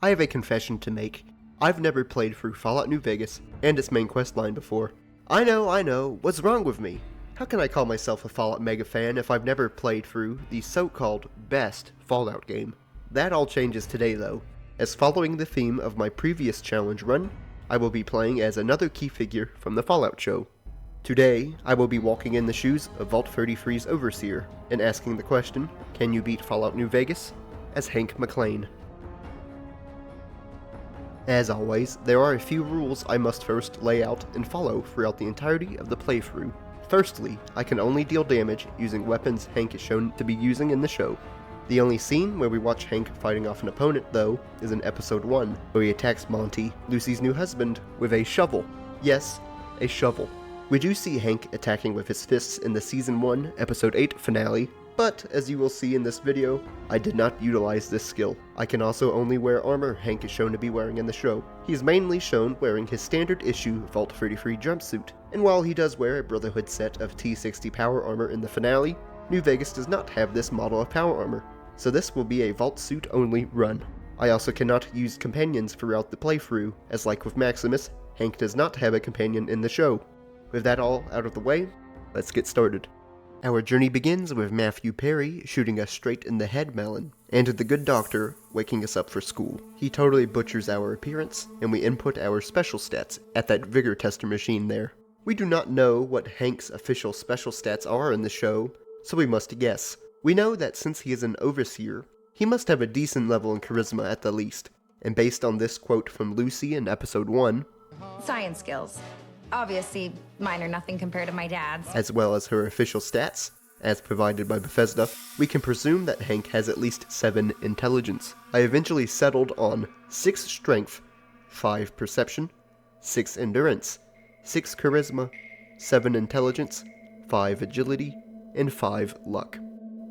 I have a confession to make. I've never played through Fallout New Vegas and its main quest line before. I know, what's wrong with me? How can I call myself a Fallout mega fan if I've never played through the so-called best Fallout game? That all changes today though, as following the theme of my previous challenge run, I will be playing as another key figure from the Fallout show. Today, I will be walking in the shoes of Vault 33's Overseer and asking the question, can you beat Fallout New Vegas? As Hank McClane. As always, there are a few rules I must first lay out and follow throughout the entirety of the playthrough. Firstly, I can only deal damage using weapons Hank is shown to be using in the show. The only scene where we watch Hank fighting off an opponent, though, is in Episode 1, where he attacks Monty, Lucy's new husband, with a shovel. Yes, a shovel. We do see Hank attacking with his fists in the Season 1, Episode 8 finale, but as you will see in this video, I did not utilize this skill. I can also only wear armor Hank is shown to be wearing in the show. He is mainly shown wearing his standard issue Vault 33 jumpsuit, and while he does wear a Brotherhood set of T-60 power armor in the finale, New Vegas does not have this model of power armor, so this will be a Vault suit only run. I also cannot use companions throughout the playthrough, as like with Maximus, Hank does not have a companion in the show. With that all out of the way, let's get started. Our journey begins with Matthew Perry shooting us straight in the head melon, and the good doctor waking us up for school. He totally butchers our appearance, and we input our special stats at that vigor tester machine there. We do not know what Hank's official special stats are in the show, so we must guess. We know that since he is an overseer, he must have a decent level in charisma at the least, and based on this quote from Lucy in episode 1, science skills. Obviously, mine are nothing compared to my dad's. As well as her official stats, as provided by Bethesda, we can presume that Hank has at least 7 intelligence. I eventually settled on 6 strength, 5 perception, 6 endurance, 6 charisma, 7 intelligence, 5 agility, and 5 luck.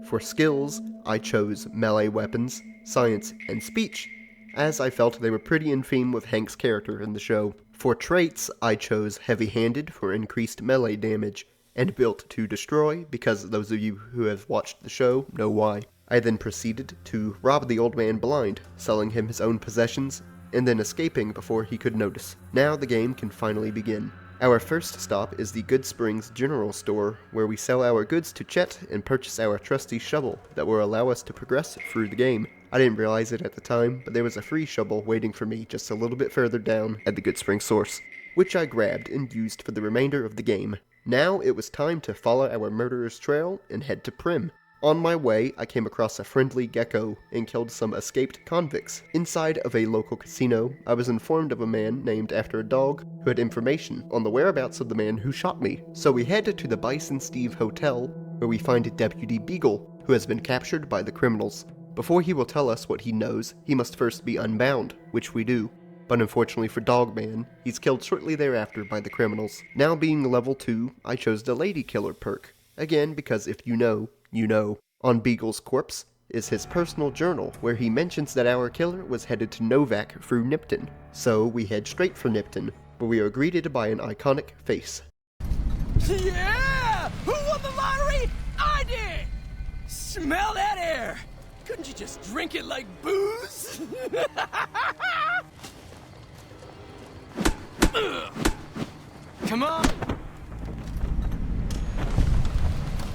For skills, I chose melee weapons, science, and speech, as I felt they were pretty in theme with Hank's character in the show. For traits, I chose heavy-handed for increased melee damage, and built to destroy because those of you who have watched the show know why. I then proceeded to rob the old man blind, selling him his own possessions, and then escaping before he could notice. Now the game can finally begin. Our first stop is the Goodsprings General Store, where we sell our goods to Chet and purchase our trusty shovel that will allow us to progress through the game. I didn't realize it at the time, but there was a free shovel waiting for me just a little bit further down at the Goodsprings source, which I grabbed and used for the remainder of the game. Now it was time to follow our murderer's trail and head to Primm. On my way, I came across a friendly gecko and killed some escaped convicts. Inside of a local casino, I was informed of a man named after a dog who had information on the whereabouts of the man who shot me. So we head to the Bison Steve Hotel, where we find Deputy Beagle, who has been captured by the criminals. Before he will tell us what he knows, he must first be unbound, which we do. But unfortunately for Dogman, he's killed shortly thereafter by the criminals. Now being level 2, I chose the Lady Killer perk. Again, because if you know, you know. On Beagle's corpse is his personal journal, where he mentions that our killer was headed to Novac through Nipton. So we head straight for Nipton, where we are greeted by an iconic face. Yeah! Who won the lottery? I did! Smell that air! Couldn't you just drink it like booze? Come on!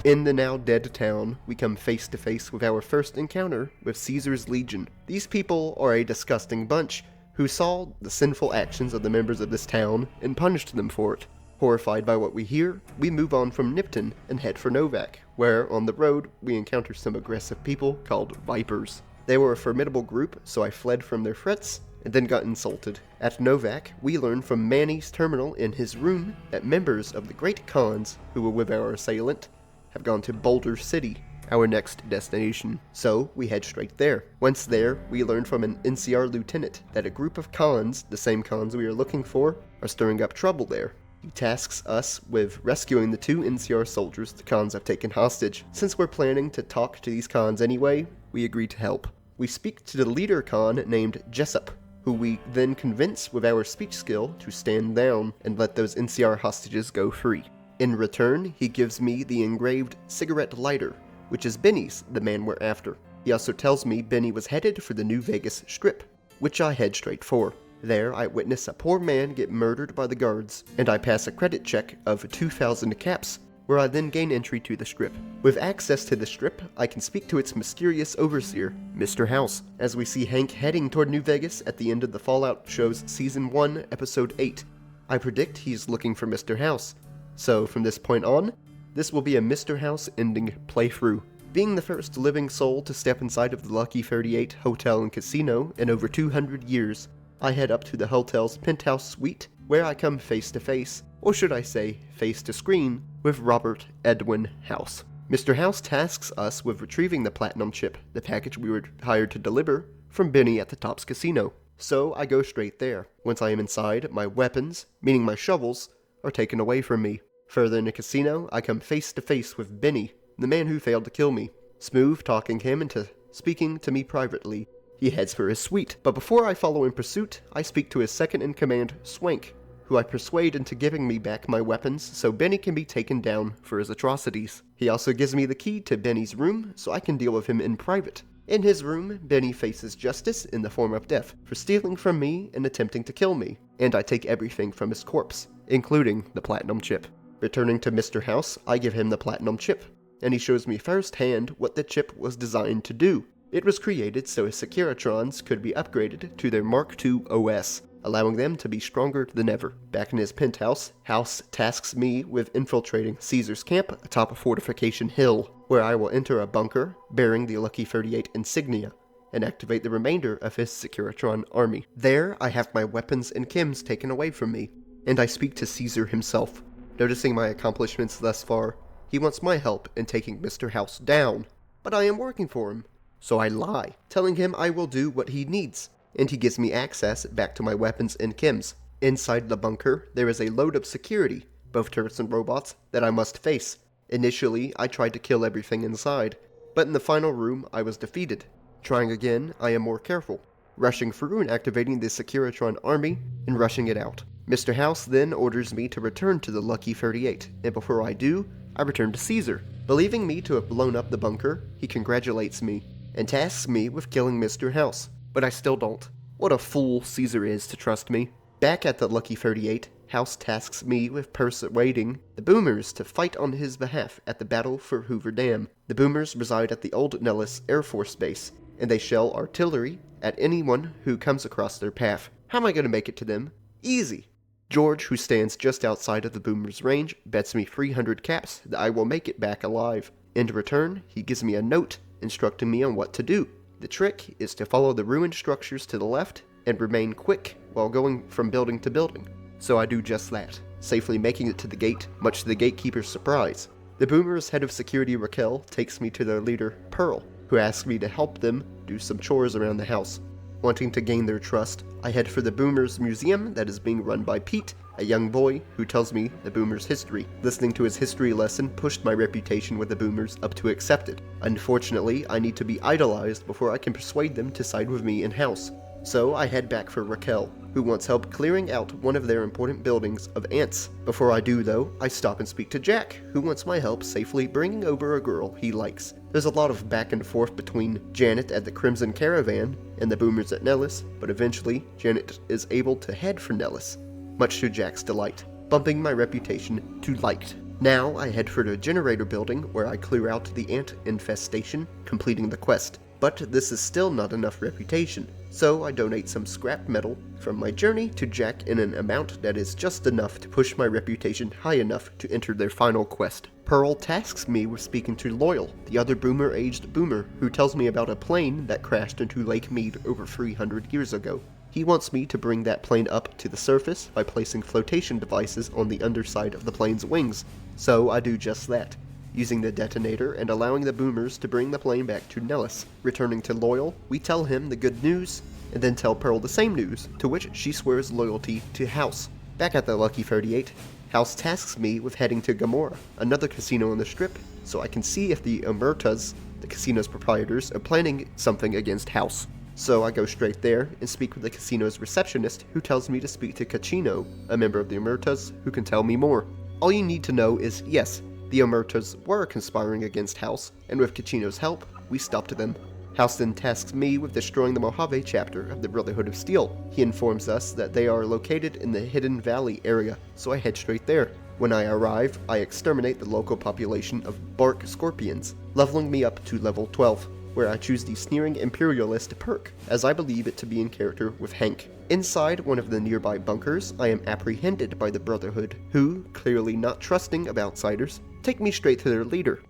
In the now dead town, we come face to face with our first encounter with Caesar's Legion. These people are a disgusting bunch who saw the sinful actions of the members of this town and punished them for it. Horrified by what we hear, we move on from Nipton and head for Novac, where on the road we encounter some aggressive people called Vipers. They were a formidable group, so I fled from their threats and then got insulted. At Novac, we learn from Manny's terminal in his room that members of the Great Khans who were with our assailant have gone to Boulder City, our next destination, so we head straight there. Once there, we learn from an NCR lieutenant that a group of Khans, the same Khans we are looking for, are stirring up trouble there. He tasks us with rescuing the 2 NCR soldiers the Khans have taken hostage. Since we're planning to talk to these Khans anyway, we agree to help. We speak to the leader Khan named Jessup, who we then convince with our speech skill to stand down and let those NCR hostages go free. In return, he gives me the engraved cigarette lighter, which is Benny's, the man we're after. He also tells me Benny was headed for the New Vegas Strip, which I head straight for. There, I witness a poor man get murdered by the guards, and I pass a credit check of 2,000 caps, where I then gain entry to the strip. With access to the strip, I can speak to its mysterious overseer, Mr. House, as we see Hank heading toward New Vegas at the end of the Fallout show's Season 1, Episode 8. I predict he's looking for Mr. House. So, from this point on, this will be a Mr. House ending playthrough. Being the first living soul to step inside of the Lucky 38 Hotel and Casino in over 200 years, I head up to the hotel's penthouse suite, where I come face to face, or should I say, face to screen, with Robert Edwin House. Mr. House tasks us with retrieving the Platinum Chip, the package we were hired to deliver, from Benny at the Tops Casino. So I go straight there. Once I am inside, my weapons, meaning my shovels, are taken away from me. Further in the casino, I come face to face with Benny, the man who failed to kill me. Smooth talking him into speaking to me privately. He heads for his suite, but before I follow in pursuit, I speak to his second-in-command, Swank, who I persuade into giving me back my weapons so Benny can be taken down for his atrocities. He also gives me the key to Benny's room so I can deal with him in private. In his room, Benny faces justice in the form of death for stealing from me and attempting to kill me, and I take everything from his corpse, including the Platinum Chip. Returning to Mr. House, I give him the Platinum Chip, and he shows me firsthand what the chip was designed to do. It was created so his Securitrons could be upgraded to their Mark II OS, allowing them to be stronger than ever. Back in his penthouse, House tasks me with infiltrating Caesar's camp atop a fortification hill, where I will enter a bunker bearing the Lucky 38 insignia, and activate the remainder of his Securitron army. There, I have my weapons and chems taken away from me, and I speak to Caesar himself. Noticing my accomplishments thus far, he wants my help in taking Mr. House down, but I am working for him. So I lie, telling him I will do what he needs, and he gives me access back to my weapons and chems. Inside the bunker, there is a load of security, both turrets and robots, that I must face. Initially, I tried to kill everything inside, but in the final room, I was defeated. Trying again, I am more careful, rushing through and activating the Securitron army, and rushing it out. Mr. House then orders me to return to the Lucky 38, and before I do, I return to Caesar. Believing me to have blown up the bunker, he congratulates me, and tasks me with killing Mr. House, but I still don't. What a fool Caesar is to trust me. Back at the Lucky 38, House tasks me with persuading the Boomers to fight on his behalf at the Battle for Hoover Dam. The Boomers reside at the Old Nellis Air Force Base, and they shell artillery at anyone who comes across their path. How am I going to make it to them? Easy. George, who stands just outside of the Boomers' range, bets me 300 caps that I will make it back alive. In return, he gives me a note instructing me on what to do. The trick is to follow the ruined structures to the left and remain quick while going from building to building. So I do just that, safely making it to the gate, much to the gatekeeper's surprise. The Boomers' head of security Raquel takes me to their leader, Pearl, who asks me to help them do some chores around the house. Wanting to gain their trust, I head for the Boomers Museum that is being run by Pete, a young boy who tells me the Boomers' history. Listening to his history lesson pushed my reputation with the Boomers up to accepted. Unfortunately, I need to be idolized before I can persuade them to side with me in-house. So I head back for Raquel, who wants help clearing out one of their important buildings of ants. Before I do though, I stop and speak to Jack, who wants my help safely bringing over a girl he likes. There's a lot of back and forth between Janet at the Crimson Caravan and the Boomers at Nellis, but eventually Janet is able to head for Nellis, much to Jack's delight, bumping my reputation to liked. Now I head for the generator building where I clear out the ant infestation, completing the quest. But this is still not enough reputation, so I donate some scrap metal from my journey to Jack in an amount that is just enough to push my reputation high enough to enter their final quest. Pearl tasks me with speaking to Loyal, the other boomer-aged boomer, who tells me about a plane that crashed into Lake Mead over 300 years ago. He wants me to bring that plane up to the surface by placing flotation devices on the underside of the plane's wings, so I do just that, using the detonator and allowing the Boomers to bring the plane back to Nellis. Returning to Loyal, we tell him the good news, and then tell Pearl the same news, to which she swears loyalty to House. Back at the Lucky 38, House tasks me with heading to Gamora, another casino on the Strip, so I can see if the Omertas, the casino's proprietors, are planning something against House. So I go straight there and speak with the casino's receptionist, who tells me to speak to Cachino, a member of the Omertas, who can tell me more. All you need to know is, yes, the Omertas were conspiring against House, and with Cachino's help, we stopped them. House then tasks me with destroying the Mojave chapter of the Brotherhood of Steel. He informs us that they are located in the Hidden Valley area, so I head straight there. When I arrive, I exterminate the local population of bark scorpions, leveling me up to level 12, where I choose the Sneering Imperialist perk, as I believe it to be in character with Hank. Inside one of the nearby bunkers, I am apprehended by the Brotherhood, who, clearly not trusting of outsiders, take me straight to their leader.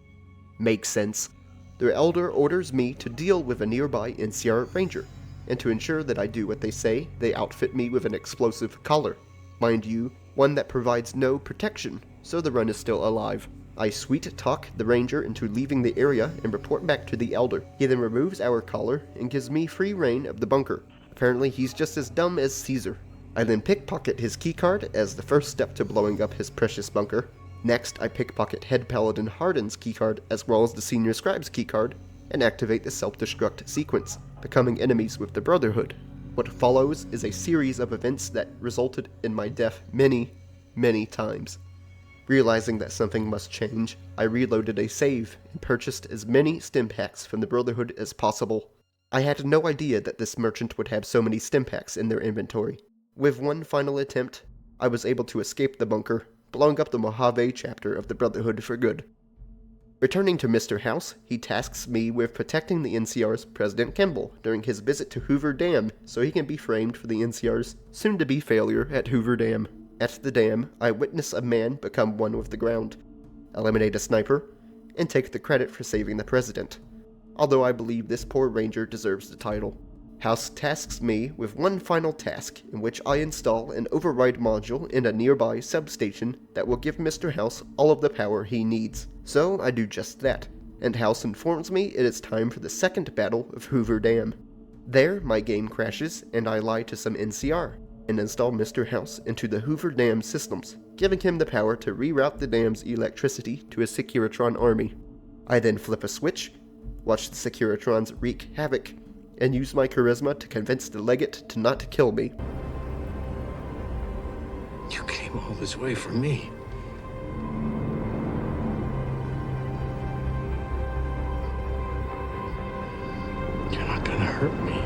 Makes sense. Their elder orders me to deal with a nearby NCR ranger, and to ensure that I do what they say, they outfit me with an explosive collar. Mind you, one that provides no protection, so the run is still alive. I sweet-talk the ranger into leaving the area and report back to the elder. He then removes our collar and gives me free reign of the bunker. Apparently he's just as dumb as Caesar. I then pickpocket his keycard as the first step to blowing up his precious bunker. Next, I pickpocket Head Paladin Hardin's keycard as well as the Senior Scribe's keycard, and activate the self-destruct sequence, becoming enemies with the Brotherhood. What follows is a series of events that resulted in my death many, many times. Realizing that something must change, I reloaded a save and purchased as many stim packs from the Brotherhood as possible. I had no idea that this merchant would have so many stim packs in their inventory. With one final attempt, I was able to escape the bunker, blowing up the Mojave chapter of the Brotherhood for good. Returning to Mr. House, he tasks me with protecting the NCR's President Kimball during his visit to Hoover Dam so he can be framed for the NCR's soon-to-be failure at Hoover Dam. At the dam, I witness a man become one with the ground, eliminate a sniper, and take the credit for saving the president, although I believe this poor ranger deserves the title. House tasks me with one final task in which I install an override module in a nearby substation that will give Mr. House all of the power he needs. So I do just that, and House informs me it is time for the second battle of Hoover Dam. There, my game crashes and I lie to some NCR, and install Mr. House into the Hoover Dam systems, giving him the power to reroute the dam's electricity to a Securitron army. I then flip a switch, watch the Securitrons wreak havoc, and use my charisma to convince the legate to not kill me. You came all this way for me. You're not gonna hurt me.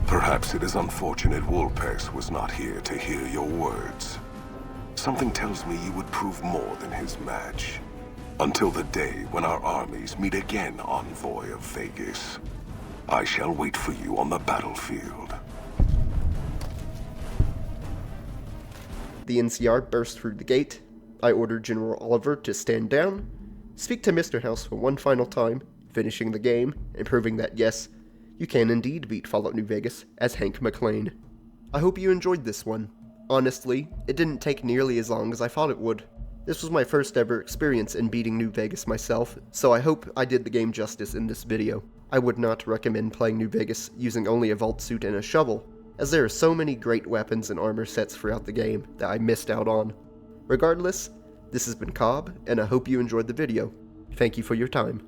Perhaps it is unfortunate Vulpes was not here to hear your words. Something tells me you would prove more than his match. Until the day when our armies meet again, Envoy of Vegas. I shall wait for you on the battlefield. The NCR burst through the gate. I order General Oliver to stand down, speak to Mr. House for one final time, finishing the game and proving that yes, you can indeed beat Fallout New Vegas as Hank McClane. I hope you enjoyed this one. Honestly, it didn't take nearly as long as I thought it would. This was my first ever experience in beating New Vegas myself, so I hope I did the game justice in this video. I would not recommend playing New Vegas using only a vault suit and a shovel, as there are so many great weapons and armor sets throughout the game that I missed out on. Regardless, this has been Cobb, and I hope you enjoyed the video. Thank you for your time.